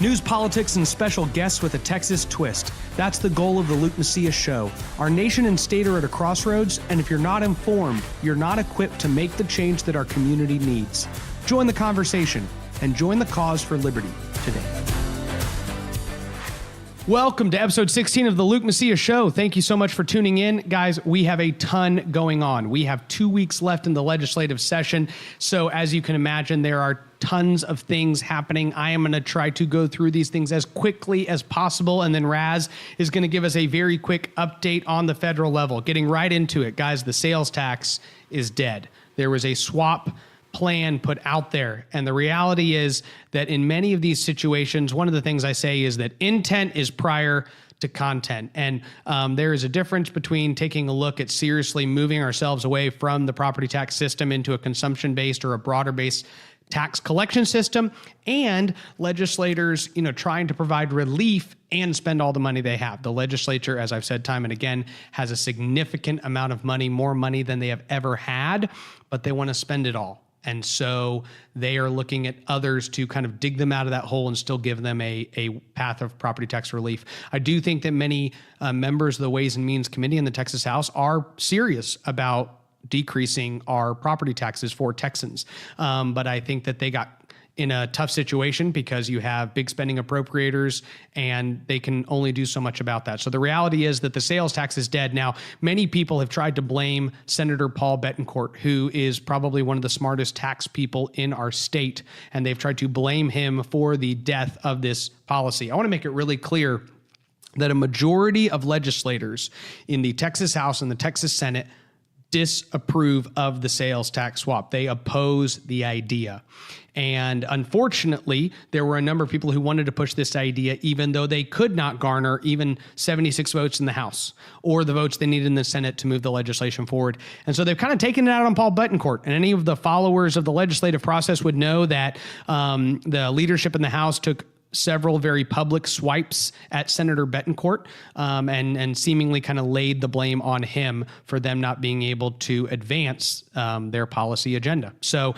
News, politics, and special guests with a Texas twist. That's the goal of the Luke Macias Show. Our nation and state are at a crossroads, and if you're not informed, you're not equipped to make the change that our community needs. Join the conversation and join the cause for liberty today. Welcome to episode 16 of the Luke Macias Show. Thank you so much for tuning in. Guys, we have a ton going on. We have 2 weeks left in the legislative session. So as you can imagine, there are tons of things happening. I am going to try to go through these things as quickly as possible. And then Raz is going to give us a very quick update on the federal level. Getting right into it, guys, the sales tax is dead. There was a swap plan put out there. And the reality is that in many of these situations, one of the things I say is that intent is prior to content. And there is a difference between taking a look at seriously moving ourselves away from the property tax system into a consumption-based or a broader-based tax collection system, and legislators, trying to provide relief and spend all the money they have. The legislature, as I've said time and again, has a significant amount of money, more money than they have ever had, but they want to spend it all. And so they are looking at others to kind of dig them out of that hole and still give them a path of property tax relief. I do think that many members of the Ways and Means Committee in the Texas House are serious about decreasing our property taxes for Texans. But I think that they got in a tough situation because you have big spending appropriators and they can only do so much about that. So the reality is that the sales tax is dead. Now, many people have tried to blame Senator Paul Bettencourt, who is probably one of the smartest tax people in our state, and they've tried to blame him for the death of this policy. I want to make it really clear that a majority of legislators in the Texas House and the Texas Senate disapprove of the sales tax swap. They oppose the idea. And unfortunately, there were a number of people who wanted to push this idea, even though they could not garner even 76 votes in the House or the votes they needed in the Senate to move the legislation forward. And so they've kind of taken it out on Paul Bettencourt. And any of the followers of the legislative process would know that the leadership in the House took several very public swipes at Senator Bettencourt and seemingly kind of laid the blame on him for them not being able to advance their policy agenda. So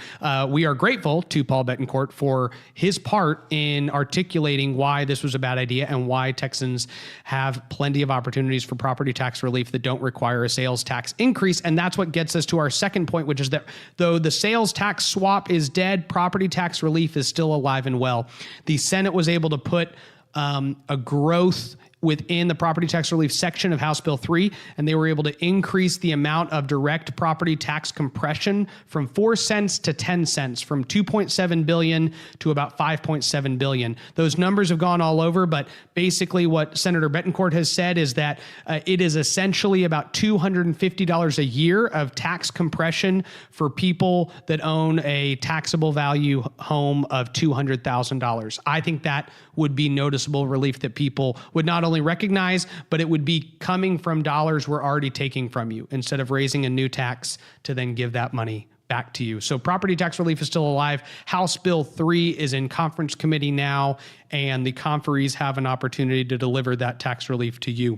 we are grateful to Paul Bettencourt for his part in articulating why this was a bad idea and why Texans have plenty of opportunities for property tax relief that don't require a sales tax increase. And that's what gets us to our second point, which is that though the sales tax swap is dead, property tax relief is still alive and well. The Senate was able to put a growth within the property tax relief section of House Bill 3, and they were able to increase the amount of direct property tax compression from 4 cents to 10 cents, from $2.7 billion to about $5.7 billion. Those numbers have gone all over, but basically what Senator Bettencourt has said is that it is essentially about $250 a year of tax compression for people that own a taxable value home of $200,000. I think that would be noticeable relief that people would not only recognize, but it would be coming from dollars we're already taking from you instead of raising a new tax to then give that money back to you. So property tax relief is still alive. House Bill 3 is in conference committee now, and the conferees have an opportunity to deliver that tax relief to you.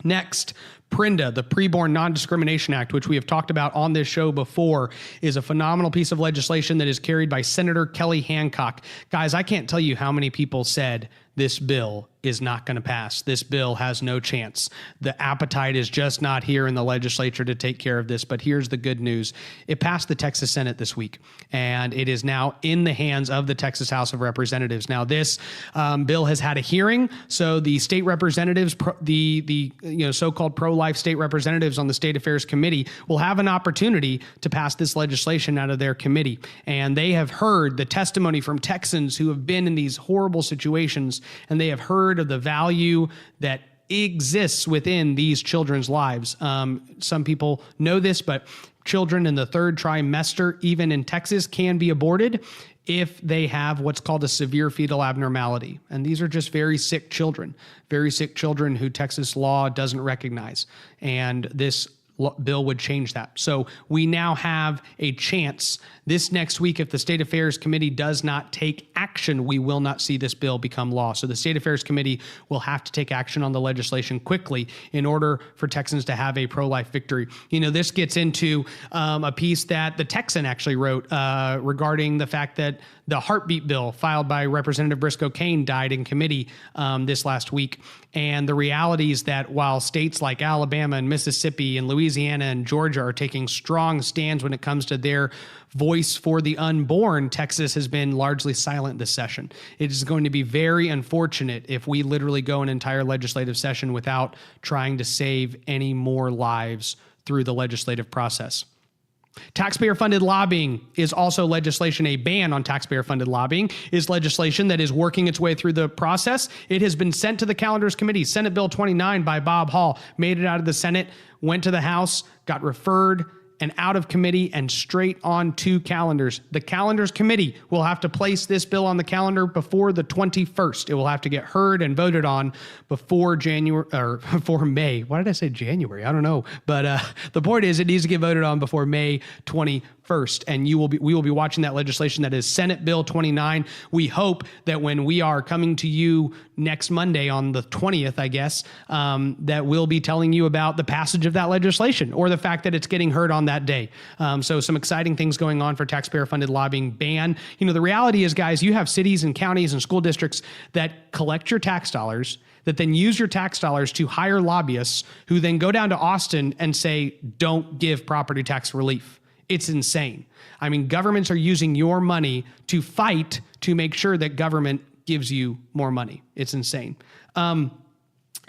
Next, PRINDA, the Preborn Nondiscrimination Act, which we have talked about on this show before, is a phenomenal piece of legislation that is carried by Senator Kelly Hancock. Guys, I can't tell you how many people said this bill is not going to pass. This bill has no chance. The appetite is just not here in the legislature to take care of this. But here's the good news. It passed the Texas Senate this week, and it is now in the hands of the Texas House of Representatives. Now, this bill has had a hearing. So the state representatives, the so-called pro-life state representatives on the State Affairs Committee will have an opportunity to pass this legislation out of their committee. And they have heard the testimony from Texans who have been in these horrible situations, and they have heard of the value that exists within these children's lives. Some people know this, but children in the third trimester, even in Texas, can be aborted if they have what's called a severe fetal abnormality. And these are just very sick children who Texas law doesn't recognize. And this bill would change that. So we now have a chance this next week. If the State Affairs Committee does not take action, we will not see this bill become law. So the State Affairs Committee will have to take action on the legislation quickly in order for Texans to have a pro-life victory. You know, this gets into a piece that the Texan actually wrote regarding the fact that the heartbeat bill filed by Representative Briscoe Cain died in committee this last week. And the reality is that while states like Alabama and Mississippi and Louisiana and Georgia are taking strong stands when it comes to their voice for the unborn, Texas has been largely silent this session. It is going to be very unfortunate if we literally go an entire legislative session without trying to save any more lives through the legislative process. Taxpayer-funded lobbying is also legislation. A ban on taxpayer-funded lobbying is legislation that is working its way through the process. It has been sent to the Calendars Committee. Senate Bill 29 by Bob Hall made it out of the Senate, went to the House, got referred and out of committee and straight on to calendars. The Calendars Committee will have to place this bill on the calendar before the 21st. It will have to get heard and voted on before January or before May. Why did I say January? I don't know. But the point is, it needs to get voted on before May 21st. And we will be watching that legislation. That is Senate Bill 29. We hope that when we are coming to you next Monday on the 20th, I guess, that we'll be telling you about the passage of that legislation or the fact that it's getting heard on that day. So some exciting things going on for taxpayer-funded lobbying ban. You know, the reality is, guys, you have cities and counties and school districts that collect your tax dollars, that then use your tax dollars to hire lobbyists who then go down to Austin and say, don't give property tax relief. It's insane. I mean, governments are using your money to fight to make sure that government gives you more money. It's insane.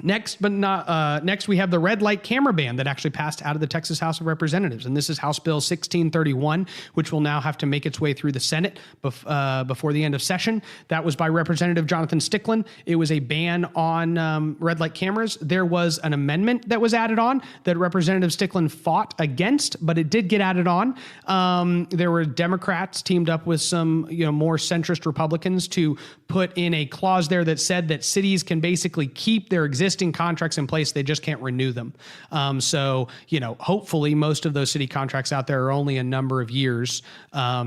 Next, we have the red light camera ban that actually passed out of the Texas House of Representatives. And this is House Bill 1631, which will now have to make its way through the Senate before the end of session. That was by Representative Jonathan Stickland. It was a ban on red light cameras. There was an amendment that was added on that Representative Stickland fought against, but it did get added on. There were Democrats teamed up with some more centrist Republicans to put in a clause there that said that cities can basically keep their existing contracts in place. They just can't renew them. So, hopefully most of those city contracts out there are only a number of years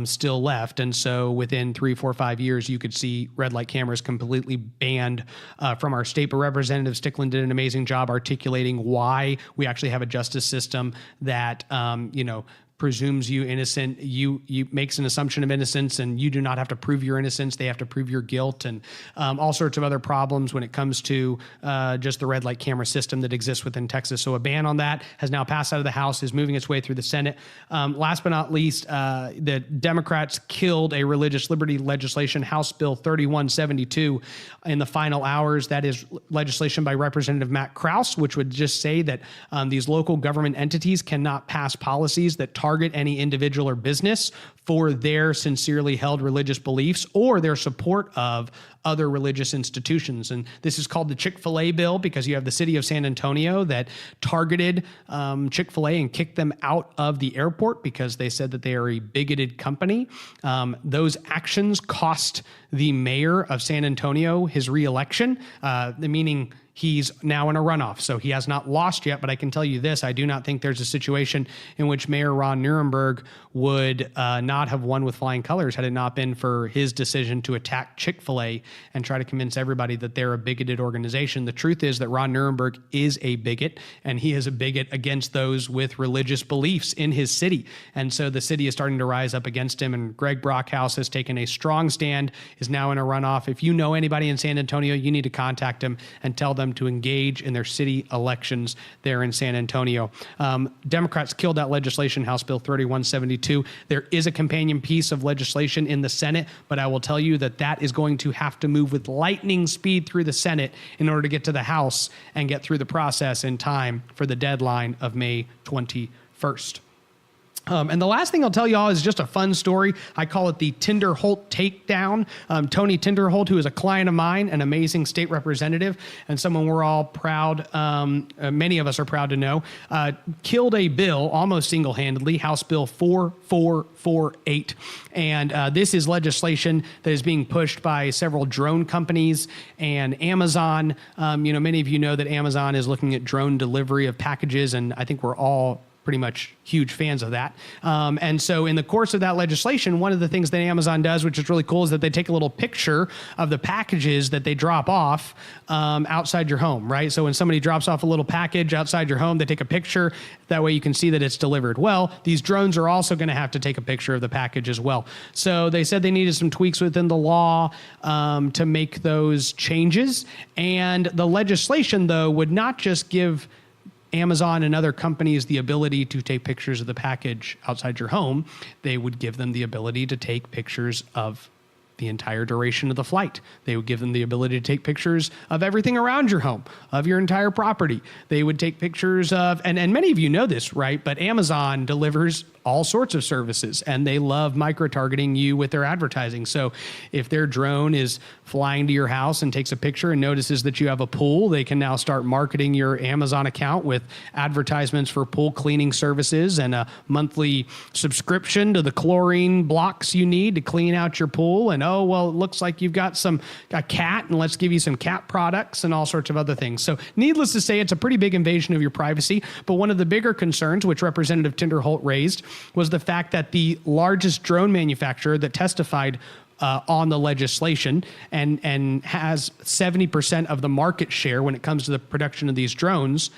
still left. And so within 3, 4, 5 years, you could see red light cameras completely banned from our state. But Representative Stickland did an amazing job articulating why we actually have a justice system that, presumes you innocent, you makes an assumption of innocence, and you do not have to prove your innocence. They have to prove your guilt, and all sorts of other problems when it comes to just the red light camera system that exists within Texas. So a ban on that has now passed out of the House, is moving its way through the Senate. Last but not least, the Democrats killed a religious liberty legislation, House Bill 3172, in the final hours. That is legislation by Representative Matt Krause, which would just say that these local government entities cannot pass policies that target any individual or business for their sincerely held religious beliefs or their support of other religious institutions. And this is called the Chick-fil-A bill because you have the city of San Antonio that targeted Chick-fil-A and kicked them out of the airport because they said that they are a bigoted company. Those actions cost the mayor of San Antonio his reelection, meaning he's now in a runoff. So he has not lost yet, but I can tell you this, I do not think there's a situation in which Mayor Ron Nirenberg would not have won with flying colors had it not been for his decision to attack Chick-fil-A and try to convince everybody that they're a bigoted organization. The truth is that Ron Nirenberg is a bigot, and he is a bigot against those with religious beliefs in his city. And so the city is starting to rise up against him, and Greg Brockhouse has taken a strong stand, is now in a runoff. If you know anybody in San Antonio, you need to contact him and tell them to engage in their city elections there in San Antonio. Democrats killed that legislation, House Bill 3172. There is a companion piece of legislation in the Senate, but I will tell you that that is going to have to move with lightning speed through the Senate in order to get to the House and get through the process in time for the deadline of May 21st. And the last thing I'll tell y'all is just a fun story. I call it the Tinder Hulk takedown. Tony Tinder Hulk, who is a client of mine, an amazing state representative, and someone we're all proud, many of us are proud to know, killed a bill almost single-handedly, House Bill 4448. And this is legislation that is being pushed by several drone companies and Amazon. Many of you know that Amazon is looking at drone delivery of packages, and I think we're all pretty much huge fans of that. And so in the course of that legislation, one of the things that Amazon does, which is really cool, is that they take a little picture of the packages that they drop off outside your home, right? So when somebody drops off a little package outside your home, they take a picture. That way you can see that it's delivered. Well, these drones are also going to have to take a picture of the package as well. So they said they needed some tweaks within the law to make those changes. And the legislation, though, would not just give Amazon and other companies the ability to take pictures of the package outside your home. They would give them the ability to take pictures of the entire duration of the flight. They would give them the ability to take pictures of everything around your home, of your entire property. They would take pictures of, and many of you know this, right? But Amazon delivers all sorts of services, and they love micro-targeting you with their advertising. So if their drone is flying to your house and takes a picture and notices that you have a pool, they can now start marketing your Amazon account with advertisements for pool cleaning services and a monthly subscription to the chlorine blocks you need to clean out your pool. And oh, well, it looks like you've got a cat, and let's give you some cat products and all sorts of other things. So needless to say, it's a pretty big invasion of your privacy. But one of the bigger concerns, which Representative Tinder Hulk raised, was the fact that the largest drone manufacturer that testified on the legislation and has 70% of the market share when it comes to the production of these drones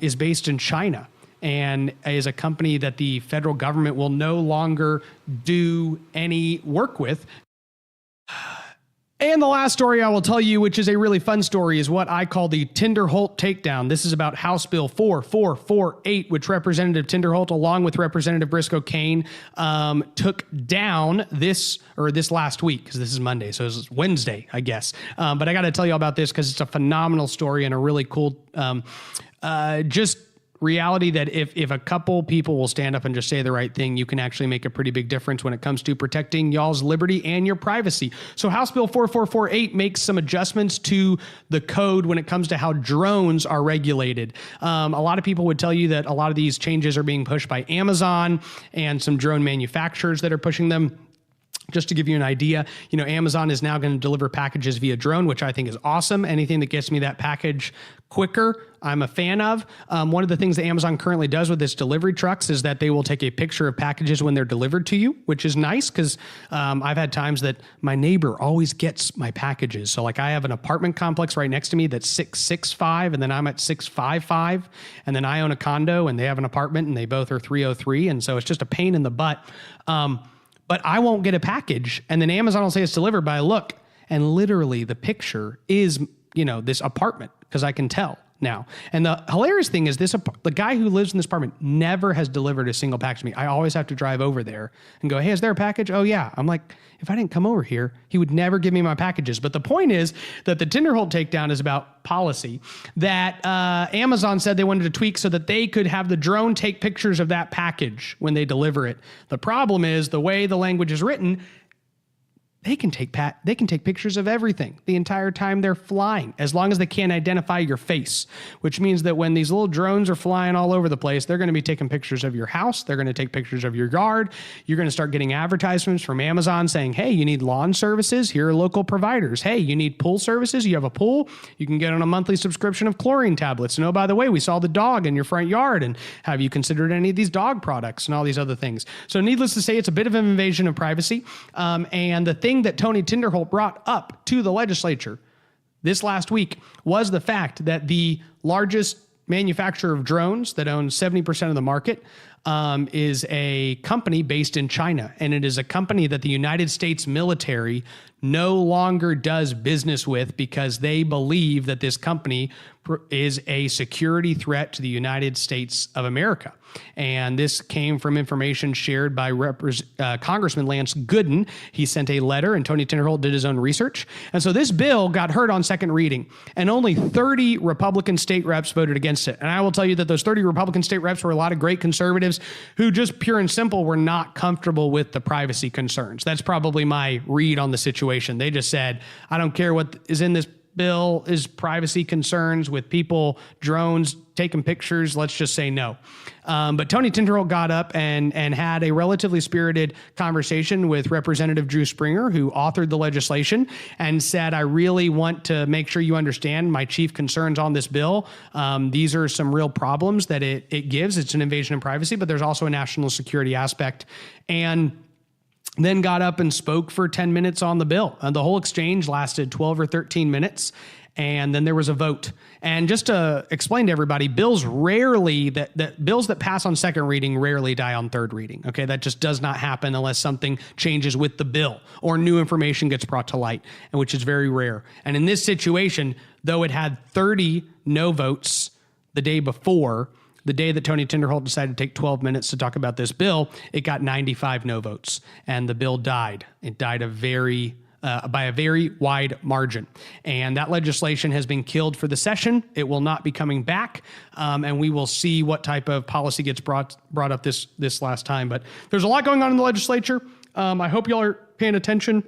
is based in China, and is a company that the federal government will no longer do any work with. And the last story I will tell you, which is a really fun story, is what I call the Tinder Hulk takedown. This is about House Bill 4448, which Representative Tinder Hulk, along with Representative Briscoe Cain, took down this last week, because this is Monday, so it's Wednesday, I guess. But I got to tell you about this because it's a phenomenal story and a really cool, just reality that if a couple people will stand up and just say the right thing, you can actually make a pretty big difference when it comes to protecting y'all's liberty and your privacy. So House Bill 4448 makes some adjustments to the code when it comes to how drones are regulated. A lot of people would tell you that a lot of these changes are being pushed by Amazon and some drone manufacturers that are pushing them. Just to give you an idea, Amazon is now going to deliver packages via drone, which I think is awesome. Anything that gets me that package quicker, I'm a fan of. One of the things that Amazon currently does with its delivery trucks is that they will take a picture of packages when they're delivered to you, which is nice because I've had times that my neighbor always gets my packages. So like I have an apartment complex right next to me that's 665, and then I'm at 655, and then I own a condo and they have an apartment and they both are 303. And so it's just a pain in the butt. But I won't get a package, and then Amazon will say it's delivered, but I look, and literally the picture is, this apartment, because I can tell now. And the hilarious thing is the guy who lives in this apartment never has delivered a single package to me. I always have to drive over there and go, hey, is there a package? Oh, yeah. I'm like, if I didn't come over here, he would never give me my packages. But the point is that the Tinder Hulk takedown is about policy that Amazon said they wanted to tweak so that they could have the drone take pictures of that package when they deliver it. The problem is the way the language is written, they can take pictures of everything the entire time they're flying, as long as they can't identify your face, which means that when these little drones are flying all over the place, they're going to be taking pictures of your house. They're going to take pictures of your yard. You're going to start getting advertisements from Amazon saying, hey, you need lawn services? Here are local providers. Hey, you need pool services? You have a pool? You can get on a monthly subscription of chlorine tablets. And oh, by the way, we saw the dog in your front yard, and have you considered any of these dog products and all these other things? So needless to say, it's a bit of an invasion of privacy. And the thing that Tony Tinder Hulk brought up to the legislature this last week was the fact that the largest manufacturer of drones that owns 70% of the market is a company based in China. And it is a company that the United States military no longer does business with because they believe that this company is a security threat to the United States of America. And this came from information shared by Congressman Lance Gooden. He sent a letter, and Tony Tinder Hulk did his own research. And so this bill got heard on second reading, and only 30 Republican state reps voted against it. And I will tell you that those 30 Republican state reps were a lot of great conservatives who just pure and simple were not comfortable with the privacy concerns. That's probably my read on the situation. They just said, I don't care what is in this bill is privacy concerns with people, drones, taking pictures. Let's just say no. But Tony Tinder Hulk got up and had a relatively spirited conversation with Representative Drew Springer, who authored the legislation, and said, I really want to make sure you understand my chief concerns on this bill. These are some real problems that it gives. It's an invasion of privacy, but there's also a national security aspect. And then got up and spoke for 10 minutes on the bill. The whole exchange lasted 12 or 13 minutes. And then there was a vote. And just to explain to everybody, bills that pass on second reading rarely die on third reading. Okay, that just does not happen unless something changes with the bill or new information gets brought to light, and which is very rare. And in this situation, though it had 30 no votes the day before, the day that Tony Tinder Hulk decided to take 12 minutes to talk about this bill, it got 95 no votes, and the bill died. It died by a very wide margin. And that legislation has been killed for the session. It will not be coming back, and we will see what type of policy gets brought up this last time. But there's a lot going on in the legislature. I hope y'all are paying attention.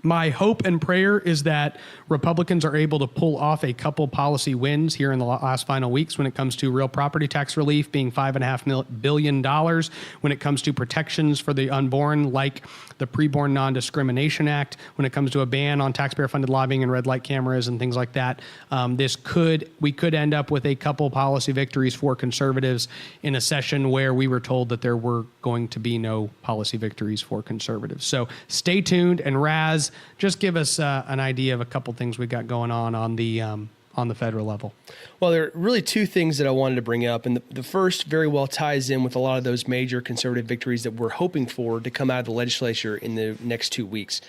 My hope and prayer is that Republicans are able to pull off a couple policy wins here in the last final weeks when it comes to real property tax relief being $5.5 billion, when it comes to protections for the unborn, like the Preborn Nondiscrimination Act, when it comes to a ban on taxpayer-funded lobbying and red light cameras and things like that. We could end up with a couple policy victories for conservatives in a session where we were told that there were going to be no policy victories for conservatives. So stay tuned, and Raz, just give us an idea of a couple things we got going on the federal level. Well, there are really two things that I wanted to bring up. And the first very well ties in with a lot of those major conservative victories that we're hoping for to come out of the legislature in the next 2 weeks.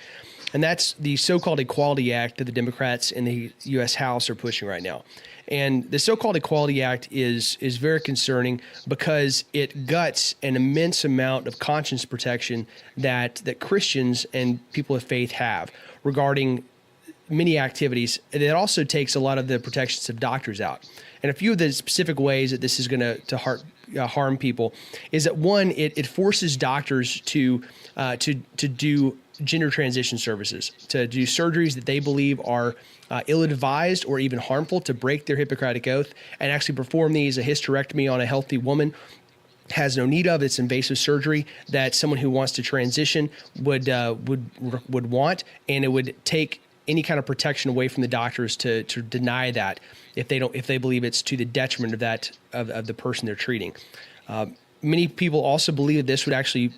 And that's the so-called Equality Act that the Democrats in the U.S. House are pushing right now. And the so-called Equality Act is very concerning because it guts an immense amount of conscience protection that Christians and people of faith have regarding many activities. And it also takes a lot of the protections of doctors out. And a few of the specific ways that this is going to harm people is that, one, it forces doctors to do gender transition services, to do surgeries that they believe are ill-advised or even harmful, to break their Hippocratic oath and actually perform these. A hysterectomy on a healthy woman has no need of. It's invasive surgery that someone who wants to transition would want, and it would take any kind of protection away from the doctors to deny that if they believe it's to the detriment of the person they're treating. Many people also believe that this would actually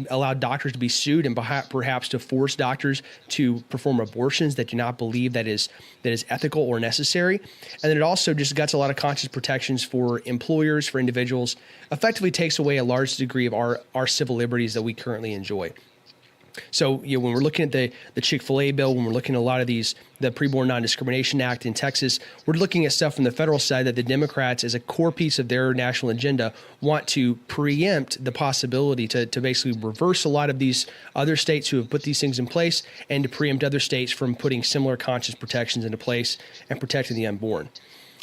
allow doctors to be sued and perhaps to force doctors to perform abortions that do not believe that is ethical or necessary. And then it also just guts a lot of conscience protections for employers, for individuals, effectively takes away a large degree of our civil liberties that we currently enjoy. So, when we're looking at the Chick-fil-A bill, when we're looking at a lot of the Preborn Nondiscrimination Act in Texas, we're looking at stuff from the federal side that the Democrats, as a core piece of their national agenda, want to preempt the possibility to basically reverse a lot of these other states who have put these things in place, and to preempt other states from putting similar conscience protections into place and protecting the unborn.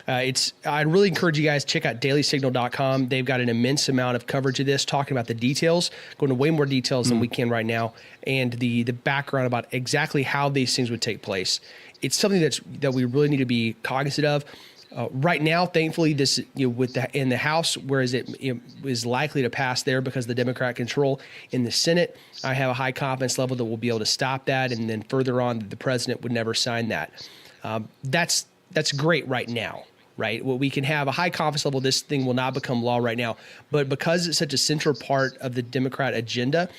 I'd really encourage you guys to check out dailysignal.com. They've got an immense amount of coverage of this, talking about the details, going into way more details than we can right now, and the background about exactly how these things would take place. It's something that we really need to be cognizant of. Right now, thankfully, this in the House, whereas it is likely to pass there because of the Democrat control in the Senate, I have a high confidence level that we'll be able to stop that, and then further on, the president would never sign that. That's great right now. Right? Well, we can have a high confidence level this thing will not become law right now. But because it's such a central part of the Democrat agenda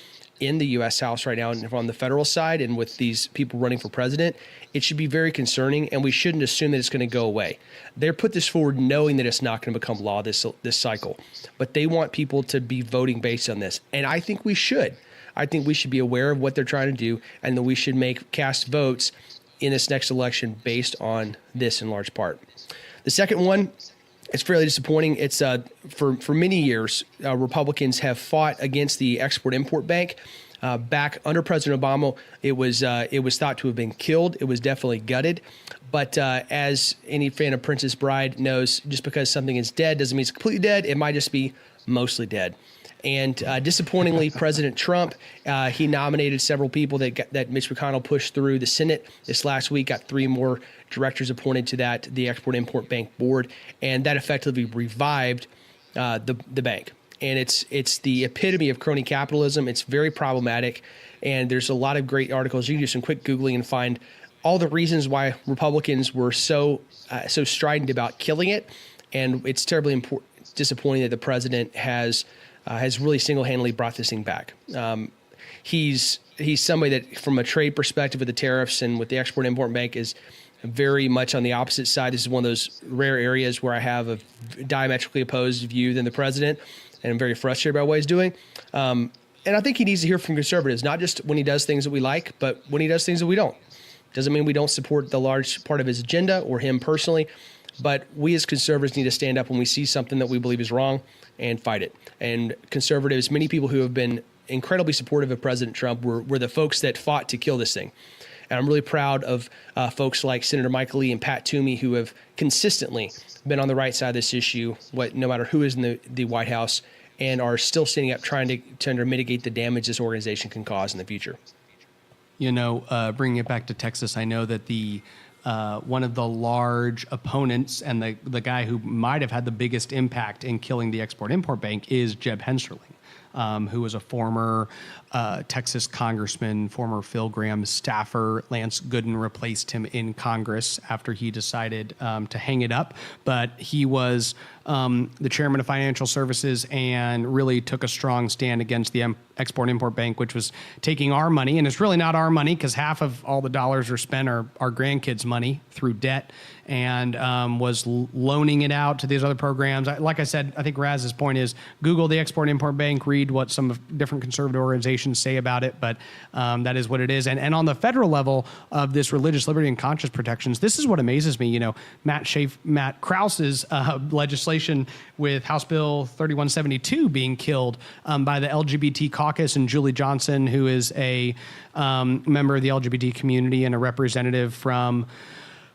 in the U.S. House right now and on the federal side, and with these people running for president, it should be very concerning, and we shouldn't assume that it's going to go away. They put this forward knowing that it's not going to become law this cycle. But they want people to be voting based on this. And I think we should. I think we should be aware of what they're trying to do, and that we should cast votes in this next election based on this in large part. The second one, it's fairly disappointing. It's for many years, Republicans have fought against the Export-Import Bank. Back under President Obama, it was thought to have been killed. It was definitely gutted. But as any fan of Princess Bride knows, just because something is dead doesn't mean it's completely dead. It might just be mostly dead. And disappointingly, President Trump, he nominated several people that Mitch McConnell pushed through the Senate this last week, got 3 more directors appointed to the Export-Import Bank board, and that effectively revived the bank. And it's the epitome of crony capitalism. It's very problematic, and there's a lot of great articles. You can do some quick Googling and find all the reasons why Republicans were so strident about killing it, and it's terribly disappointing that the president has really single-handedly brought this thing back. He's somebody that, from a trade perspective with the tariffs and with the Export-Import Bank, is very much on the opposite side. This is one of those rare areas where I have a diametrically opposed view than the president, and I'm very frustrated by what he's doing. And I think he needs to hear from conservatives, not just when he does things that we like, but when he does things that we don't. Doesn't mean we don't support the large part of his agenda or him personally, but we as conservatives need to stand up when we see something that we believe is wrong and fight it. And conservatives, many people who have been incredibly supportive of President Trump were the folks that fought to kill this thing. And I'm really proud of folks like Senator Michael Lee and Pat Toomey, who have consistently been on the right side of this issue, no matter who is in the White House, and are still standing up trying to mitigate the damage this organization can cause in the future. You know, bringing it back to Texas, I know that one of the large opponents and the guy who might have had the biggest impact in killing the Export-Import Bank is Jeb Hensarling, who was a former Texas congressman, former Phil Gramm staffer. Lance Gooden replaced him in Congress after he decided to hang it up. But he was the chairman of Financial Services and really took a strong stand against the Export-Import Bank, which was taking our money. And it's really not our money, because half of all the dollars are spent are our grandkids' money through debt, and was loaning it out to these other programs. Like I said, I think Raz's point is Google the Export-Import Bank, read what some different conservative organizations say about it, but that is what it is. And on the federal level of this religious liberty and conscience protections, this is what amazes me. You know, Matt Krause's legislation with House Bill 3172 being killed by the LGBT caucus, and Julie Johnson, who is a member of the LGBT community and a representative from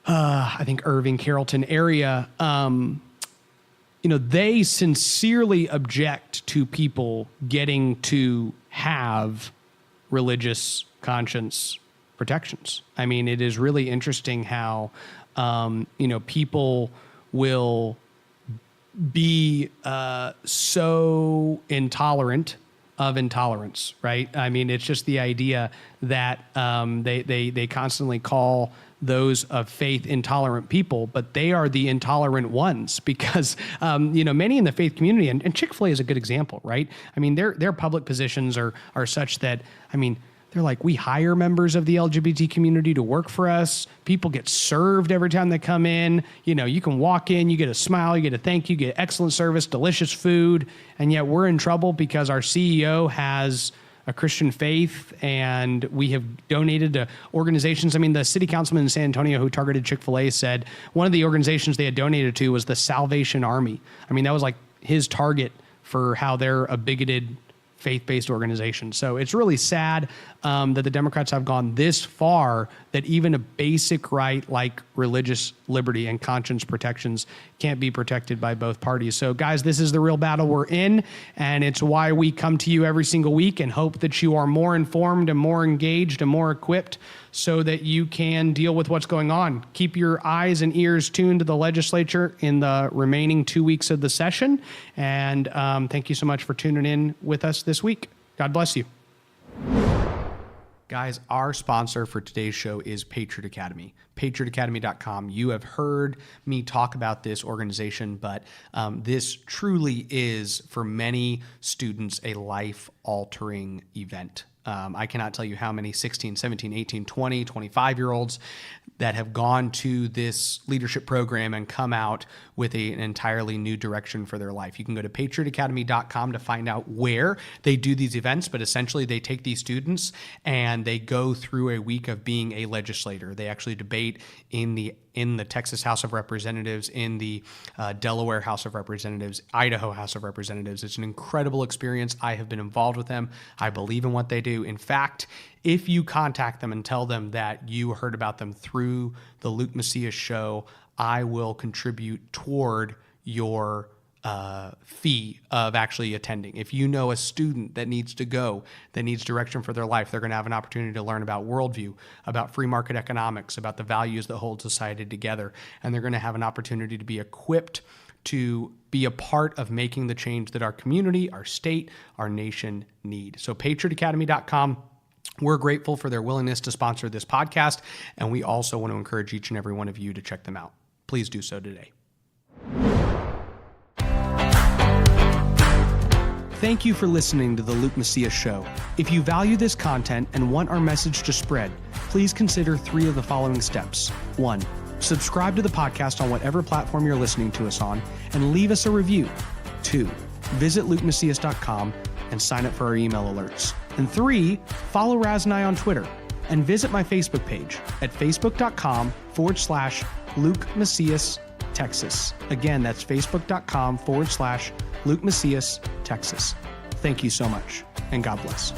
I think Irving, Carrollton area. You know, they sincerely object to people getting to have religious conscience protections. I mean, it is really interesting how, you know, people will be so intolerant of intolerance, right? I mean, it's just the idea that they constantly call those of faith intolerant people, but they are the intolerant ones, because you know, many in the faith community, and Chick-fil-A is a good example, right? I mean, their public positions are such that, I mean, they're like, we hire members of the LGBT community to work for us. People get served every time they come in. You know, you can walk in, you get a smile, you get a thank you, get excellent service, delicious food, and yet we're in trouble because our CEO has a Christian faith, and we have donated to organizations. I mean, the city councilman in San Antonio who targeted Chick-fil-A said one of the organizations they had donated to was the Salvation Army. I mean, that was like his target for how they're a bigoted faith-based organization. So it's really sad that the Democrats have gone this far, that even a basic right like religious liberty and conscience protections can't be protected by both parties. So guys, this is the real battle we're in, and it's why we come to you every single week and hope that you are more informed and more engaged and more equipped so that you can deal with what's going on. Keep your eyes and ears tuned to the legislature in the remaining 2 weeks of the session. And thank you so much for tuning in with us this week. God bless you. Guys, our sponsor for today's show is Patriot Academy, patriotacademy.com. You have heard me talk about this organization, but this truly is, for many students, a life-altering event. I cannot tell you how many 16, 17, 18, 20, 25-year-olds that have gone to this leadership program and come out with an entirely new direction for their life. You can go to patriotacademy.com to find out where they do these events, but essentially they take these students and they go through a week of being a legislator. They actually debate in the Texas House of Representatives, in the Delaware House of Representatives, Idaho House of Representatives. It's an incredible experience. I have been involved with them. I believe in what they do. In fact, if you contact them and tell them that you heard about them through the Luke Macias show, I will contribute toward your fee of actually attending. If you know a student that needs to go, that needs direction for their life, they're going to have an opportunity to learn about worldview, about free market economics, about the values that hold society together. And they're going to have an opportunity to be equipped to be a part of making the change that our community, our state, our nation need. So patriotacademy.com. We're grateful for their willingness to sponsor this podcast, and we also want to encourage each and every one of you to check them out. Please do so today. Thank you for listening to the Luke Macias Show. If you value this content and want our message to spread, please consider 3 of the following steps. 1, subscribe to the podcast on whatever platform you're listening to us on and leave us a review. 2, visit lukemacias.com and sign up for our email alerts. And 3, follow Raz and I on Twitter and visit my Facebook page at facebook.com/Luke Macias, Texas. Again, that's facebook.com/Luke Macias, Texas. Thank you so much, and God bless.